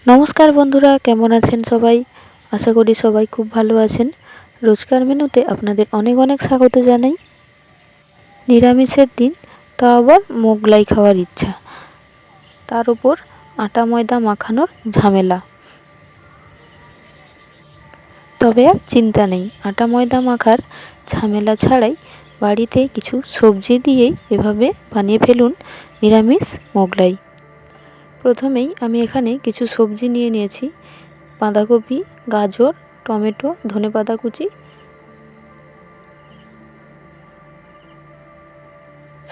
নমস্কার বন্ধুরা, কেমন আছেন সবাই? আশা করি সবাই খুব ভালো আছেন। রোজকার মেনুতে আপনাদের অনেক অনেক স্বাগত জানাই। নিরামিষের দিন, তা আবার মোগলাই খাওয়ার ইচ্ছা, তার উপর আটা ময়দা মাখানোর ঝামেলা। তবে আর চিন্তা নেই, আটা ময়দা মাখার ঝামেলা ছাড়াই বাড়িতে কিছু সবজি দিয়েই এভাবে বানিয়ে ফেলুন নিরামিষ মোগলাই। প্রথমেই আমি এখানে কিছু সবজি নিয়ে নিয়েছি। বাঁধাকপি, গাজর, টমেটো, ধনেপাতা কুচি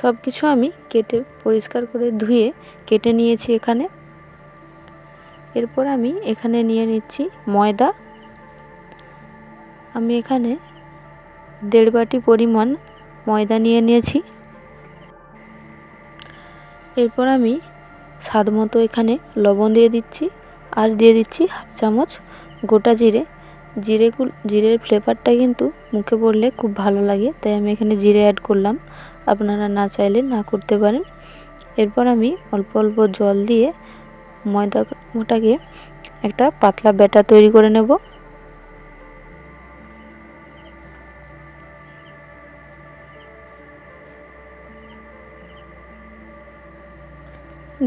সব কিছু আমি কেটে পরিষ্কার করে ধুয়ে কেটে নিয়েছি এখানে। এরপর আমি এখানে নিয়ে নিচ্ছি ময়দা। আমি এখানে 1.5 বাটি পরিমাণ ময়দা নিয়ে নিয়েছি। এরপর আমি স্বাদ মতো এখানে লবণ দিয়ে দিচ্ছি, আর দিয়ে দিচ্ছি 1/2 চামচ গোটা জিরে। জিরের ফ্লেভারটা কিন্তু মুখে পড়লে খুব ভালো লাগে, তাই আমি এখানে জিরে অ্যাড করলাম। আপনারা না চাইলে না করতে পারেন। এরপর আমি অল্প অল্প জল দিয়ে ময়দাটাকে একটা পাতলা ব্যাটার তৈরি করে নেব।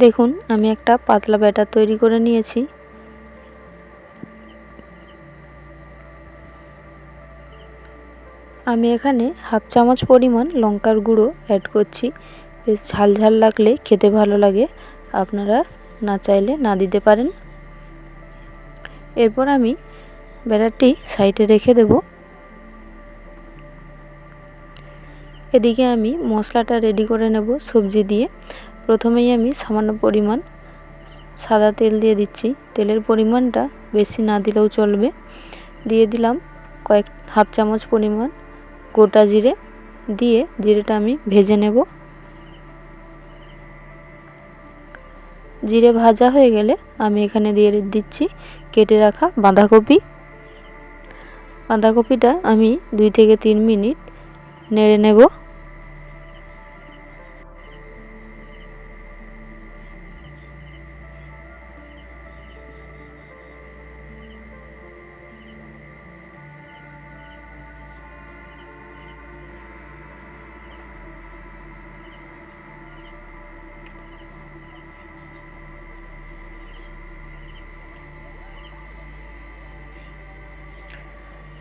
দেখুন, আমি একটা পাতলা ব্যাটার তৈরি করে নিয়েছি। আমি এখানে 1/2 চামচ পরিমাণ লঙ্কার গুঁড়ো অ্যাড করছি। বেশ ঝাল ঝাল লাগলে খেতে ভালো লাগে, আপনারা না চাইলে না দিতে পারেন। এরপর আমি ব্যাটারটি সাইডে রেখে দেব। এদিকে আমি মশলাটা রেডি করে নেব সবজি দিয়ে। প্রথমেই আমি সামান্য পরিমাণ সাদা তেল দিয়ে দিচ্ছি। তেলের পরিমাণটা বেশি না দিলেও চলবে। দিয়ে দিলাম 1/2 চামচ পরিমাণ গোটা জিরে। দিয়ে জিরেটা আমি ভেজে নেব। জিরে ভাজা হয়ে গেলে আমি এখানে দিয়ে দিচ্ছি কেটে রাখা বাঁধাকপিটা আমি 2 থেকে 3 মিনিট নেড়ে নেব।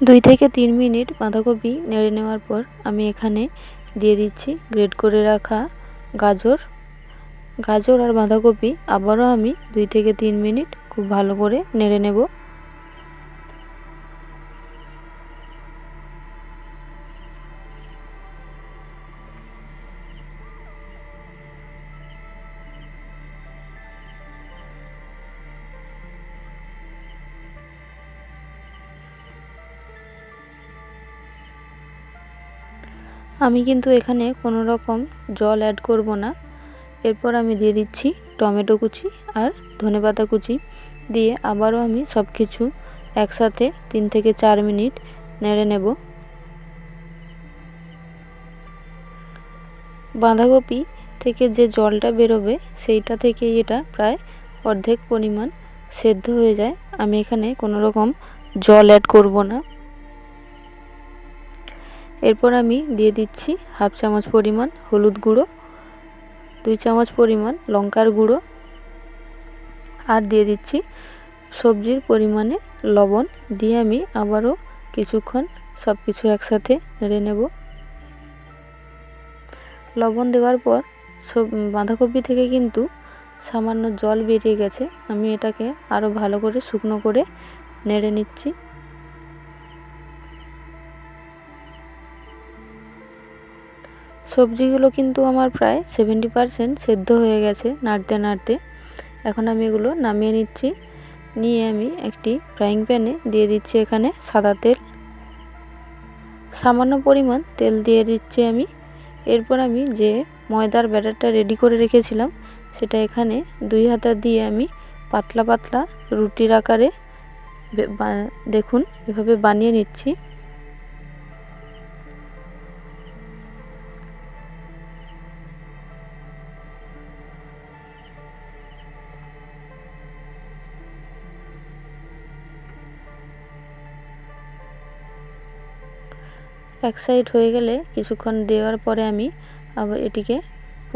2 থেকে 3 মিনিট বাঁধাকপি নেড়ে নেওয়ার পর আমি এখানে দিয়ে দিচ্ছি গ্রেট করে রাখা গাজর আর বাঁধাকপি আবারও আমি 2 থেকে 3 মিনিট খুব ভালো করে নেড়ে নেব। আমি কিন্তু এখানে কোনো রকম জল অ্যাড করব না। এরপর আমি দিয়ে দিচ্ছি টমেটো কুচি আর ধনেপাতা কুচি। দিয়ে আবারও আমি সব কিছু একসাথে 3 থেকে 4 মিনিট নেড়ে নেব। বাঁধাকপি থেকে যে জলটা বেরোবে সেইটা থেকেই এটা প্রায় অর্ধেক পরিমাণ সেদ্ধ হয়ে যায়। আমি এখানে কোনো রকম জল অ্যাড করব না। এরপর আমি দিয়ে দিচ্ছি 1/2 চামচ পরিমাণ হলুদ গুঁড়ো, 2 চামচ পরিমাণ লঙ্কার গুঁড়ো, আর দিয়ে দিচ্ছি সবজির পরিমাণে লবণ। দিয়ে আমি আবারও কিছুক্ষণ সব কিছু একসাথে নেড়ে নেব। লবণ দেওয়ার পর বাঁধাকপি থেকে কিন্তু সামান্য জল বেরিয়ে গেছে। আমি এটাকে আরও ভালো করে শুকনো করে নেড়ে নিচ্ছি। সবজিগুলো কিন্তু আমার প্রায় 70% সেদ্ধ হয়ে গেছে নাড়তে নাড়তে। এখন আমি এগুলো নামিয়ে নিচ্ছি। নিয়ে আমি একটি ফ্রাইং প্যানে দিয়ে দিচ্ছি এখানে সাদা তেল। সামান্য পরিমাণ তেল দিয়ে দিচ্ছি আমি। এরপর আমি যে ময়দার ব্যাটারটা রেডি করে রেখেছিলাম সেটা এখানে 2 হাতা দিয়ে আমি পাতলা পাতলা রুটির আকারে দেখুন এভাবে বানিয়ে নিচ্ছি। এক সাইড হয়ে গেলে কিছুক্ষণ দেওয়ার পরে আমি আবার এটিকে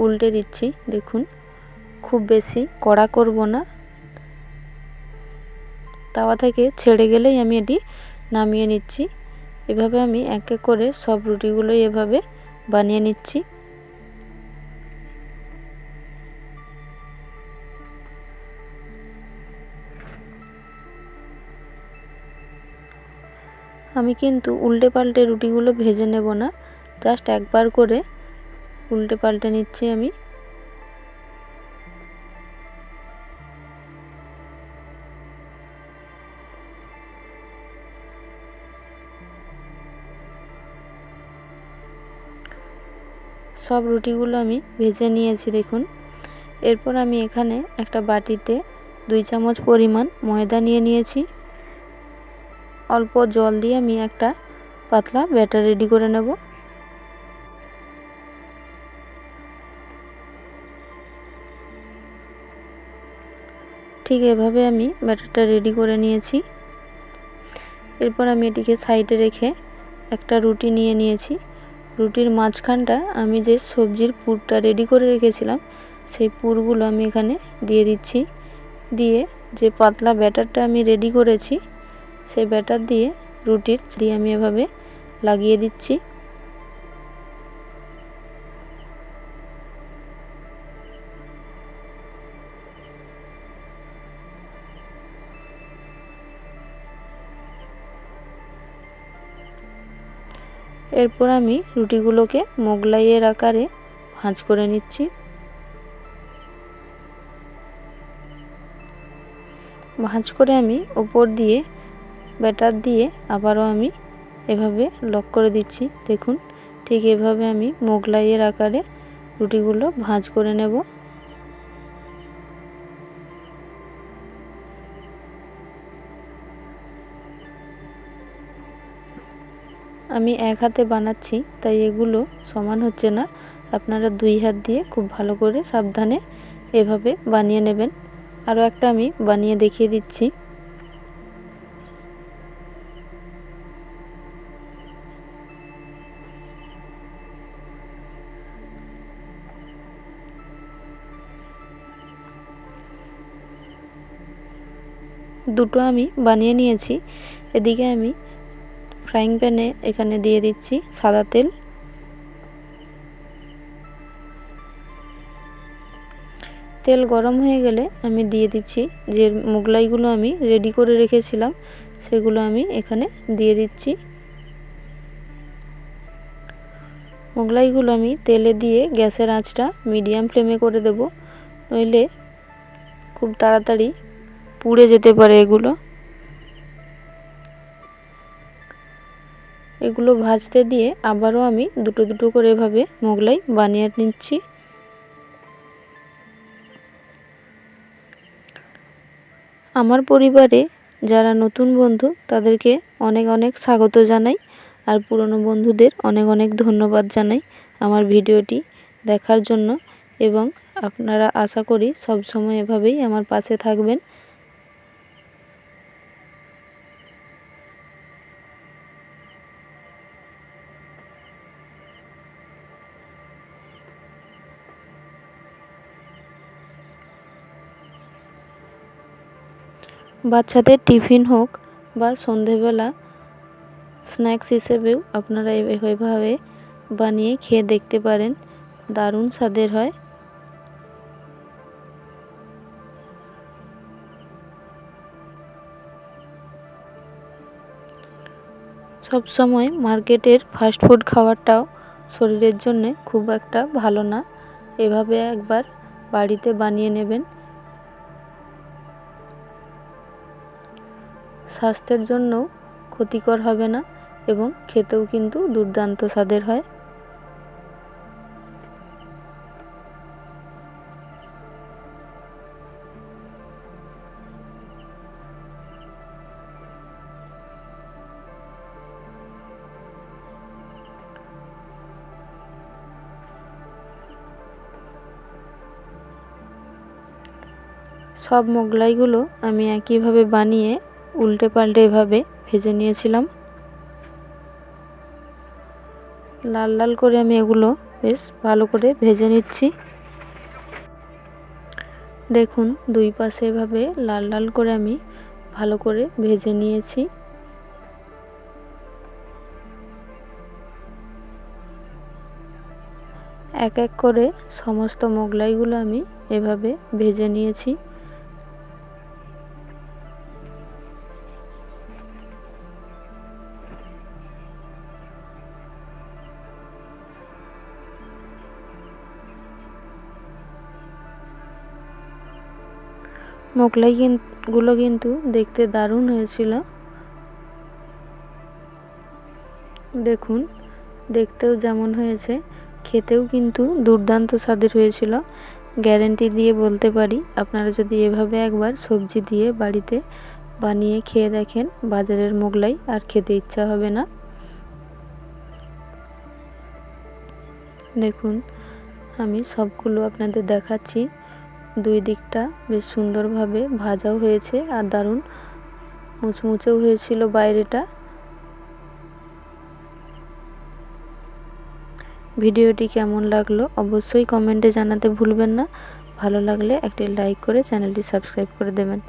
উল্টে দিচ্ছি। দেখুন, খুব বেশি কড়া করব না, তাওয়া থেকে ছেড়ে গেলেই আমি এটি নামিয়ে নিচ্ছি। এভাবে আমি এক এক করে সব রুটিগুলোই এভাবে বানিয়ে নিচ্ছি। আমি কিন্তু উল্টে পাল্টে রুটিগুলো ভেজে নেব না, জাস্ট একবার করে উল্টে পাল্টে নিচ্ছি আমি। সব রুটিগুলো আমি ভেজে নিয়েছি দেখুন। এরপর আমি এখানে একটা বাটিতে 2 চামচ পরিমাণ ময়দা নিয়ে নিয়েছি। অল্প জল দিয়ে আমি একটা পাতলা ব্যাটার রেডি করে নেব। ঠিক এভাবে আমি ব্যাটারটা রেডি করে নিয়েছি। এরপর আমি এটিকে সাইডে রেখে একটা রুটি নিয়ে নিয়েছি। রুটির মাঝখানটা আমি যে সবজির পুরটা রেডি করে রেখেছিলাম সেই পুরগুলো আমি এখানে দিয়ে দিচ্ছি। দিয়ে যে পাতলা ব্যাটারটা আমি রেডি করেছি সেই ব্যাটার দিয়ে রুটির দিয়ে আমি এভাবে লাগিয়ে দিচ্ছি। এরপর আমি রুটিগুলোকে মোগলাইয়ের আকারে ভাঁজ করে নিচ্ছি। ভাঁজ করে আমি উপর দিয়ে ব্যাটার দিয়ে আবারও আমি এভাবে লক করে দিচ্ছি। দেখুন, ঠিক এভাবে আমি মোগলাইয়ের আকারে রুটিগুলো ভাঁজ করে নেব। আমি এক হাতে বানাচ্ছি তাই এগুলো সমান হচ্ছে না, আপনারা 2 হাত দিয়ে খুব ভালো করে সাবধানে এভাবে বানিয়ে নেবেন। আরও একটা আমি বানিয়ে দেখিয়ে দিচ্ছি। দুটো আমি বানিয়ে নিয়েছি। এদিকে আমি ফ্রাইং প্যানে এখানে দিয়ে দিচ্ছি সাদা তেল। তেল গরম হয়ে গেলে আমি দিয়ে দিচ্ছি যে মোগলাইগুলো আমি রেডি করে রেখেছিলাম সেগুলো আমি এখানে দিয়ে দিচ্ছি। মোগলাইগুলো আমি তেলে দিয়ে গ্যাসের আঁচটা মিডিয়াম ফ্লেমে করে দেব, নইলে খুব তাড়াতাড়ি পুড়ে যেতে পারে এগুলো ভাজতে দিয়ে আবারও আমি দুটো দুটো করে এভাবে মোগলাই বানিয়ে নিচ্ছি। আমার পরিবারে যারা নতুন বন্ধু তাদেরকে অনেক অনেক স্বাগত জানাই, আর পুরনো বন্ধুদের অনেক অনেক ধন্যবাদ জানাই আমার ভিডিওটি দেখার জন্য। এবং আপনারা আশা করি সব সময় এভাবেই আমার পাশে থাকবেন। বাচ্চাদের টিফিন হোক বা সন্ধেবেলা স্ন্যাক্স হিসেবেও আপনারা এভাবে বানিয়ে খেয়ে দেখতে পারেন, দারুণ স্বাদের হয়। সব সময় মার্কেটের ফাস্টফুড খাওয়াটাও শরীরের জন্য খুব একটা ভালো না। এভাবে একবার বাড়িতে বানিয়ে নেবেন, স্বাস্থ্যের জন্যও ক্ষতিকর হবে না এবং খেতেও কিন্তু দুর্দান্ত স্বাদের হয়। সব মোগলাইগুলো আমি একইভাবে বানিয়ে উল্টে পাল্টে এভাবে ভেজে নিয়েছিলাম। লাল লাল করে আমি এগুলো বেশ ভালো করে ভেজে নিচ্ছি। দেখুন দুই পাশে এভাবে লাল লাল করে আমি ভালো করে ভেজে নিয়েছি। এক এক করে সমস্ত মোগলাইগুলো আমি এভাবে ভেজে নিয়েছি। মোগলাইগুলো কিন্তু দেখতে দারুণ হয়েছিল। দেখুন দেখতেও যেমন হয়েছে খেতেও কিন্তু দুর্দান্ত স্বাদের হয়েছিল। গ্যারেন্টি দিয়ে বলতে পারি আপনারা যদি এভাবে একবার সবজি দিয়ে বাড়িতে বানিয়ে খেয়ে দেখেন, বাজারের মোগলাই আর খেতে ইচ্ছা হবে না। দেখুন আমি সবগুলো আপনাদের দেখাচ্ছি। দুই দিকটা বেশ সুন্দরভাবে ভাজাও হয়েছে আর দারুণ মুচমুচেও হয়েছিল বাইরেটা। ভিডিওটি কেমন লাগলো অবশ্যই কমেন্টে জানাতে ভুলবেন না। ভালো লাগলে একটি লাইক করে চ্যানেলটি সাবস্ক্রাইব করে দেবেন।